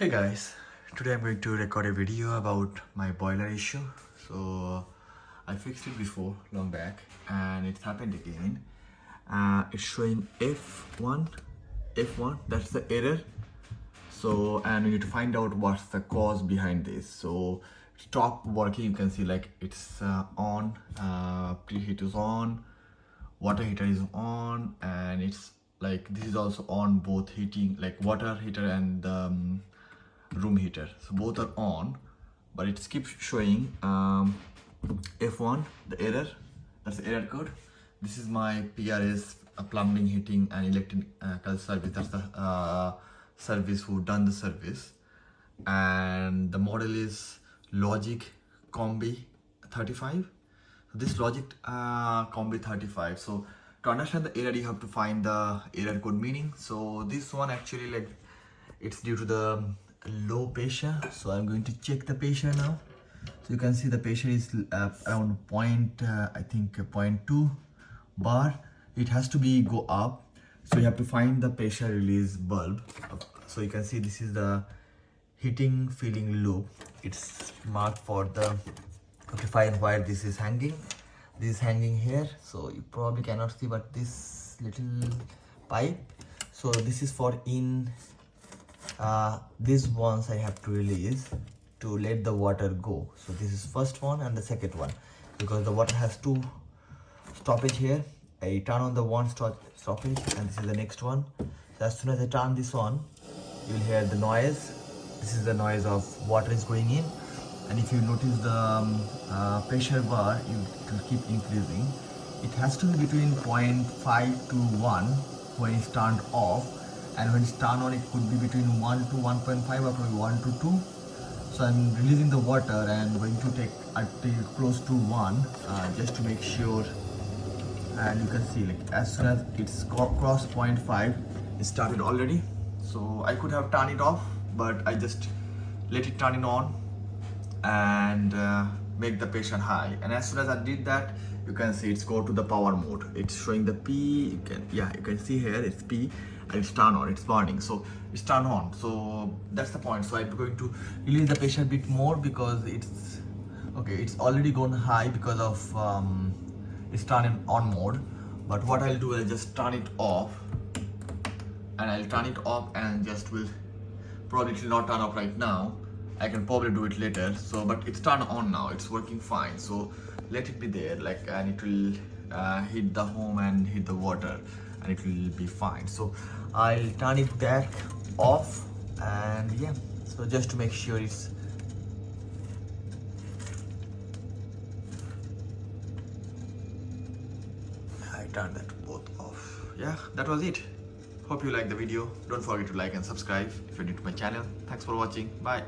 Hey guys, today I'm going to record a video about my boiler issue. So I fixed it before long back and it's happened again. It's showing F1, that's the error. So and we need to find out what's the cause behind this. So stop working, you can see like it's on, preheat is on, water heater is on, and it's like this is also on, both heating, like water heater and room heater, so both are on, but it keeps showing F1, the error. That's the error code. This is my PRS, plumbing, heating and electrical service. That's the service who done the service, and the model is Logic Combi 35. This Logic Combi 35. So to understand the error, you have to find the error code meaning. So this one actually, like, it's due to the low pressure. So I'm going to check the pressure now. So you can see the pressure is around I think 0.2 bar. It has to be go up, so you have to find the pressure release bulb. So you can see this is the heating filling loop. It's marked for the amplifier wire. This is hanging here, so you probably cannot see, but this little pipe, so this is for in these ones I have to release to let the water go. So this is first one and the second one, because the water has two stoppage here. I turn on the one stoppage and this is the next one. So as soon as I turn this on, you will hear the noise. This is the noise of water is going in, and if you notice the pressure bar, it will keep increasing. It has to be between 0.5 to 1 when it's turned off, and when it's turned on, it could be between 1 to 1.5 or probably 1 to 2. So I'm releasing the water and going to take close to 1 just to make sure. And you can see, like, as soon as it's crossed 0.5, it started already. So I could have turned it off, but I just let it turn it on and make the pressure high. And as soon as I did that, you can see it's go to the power mode. It's showing the P. You can see here it's P, and it's turned on. It's burning, so it's turned on. So that's the point. So I'm going to release the pressure a bit more because it's okay. It's already gone high because of it's turned on mode. But what I'll do, I'll just turn it off, and I'll turn it off and just will probably it will not turn off right now. I can probably do it later. So but it's turned on now, it's working fine. So let it be there, like, and it will hit the home and hit the water, and it will be fine. So I'll turn it back off, and yeah, so just to make sure it's I turned that both off. Yeah, that was it. Hope you liked the video. Don't forget to like and subscribe if you're new to my channel. Thanks for watching. Bye.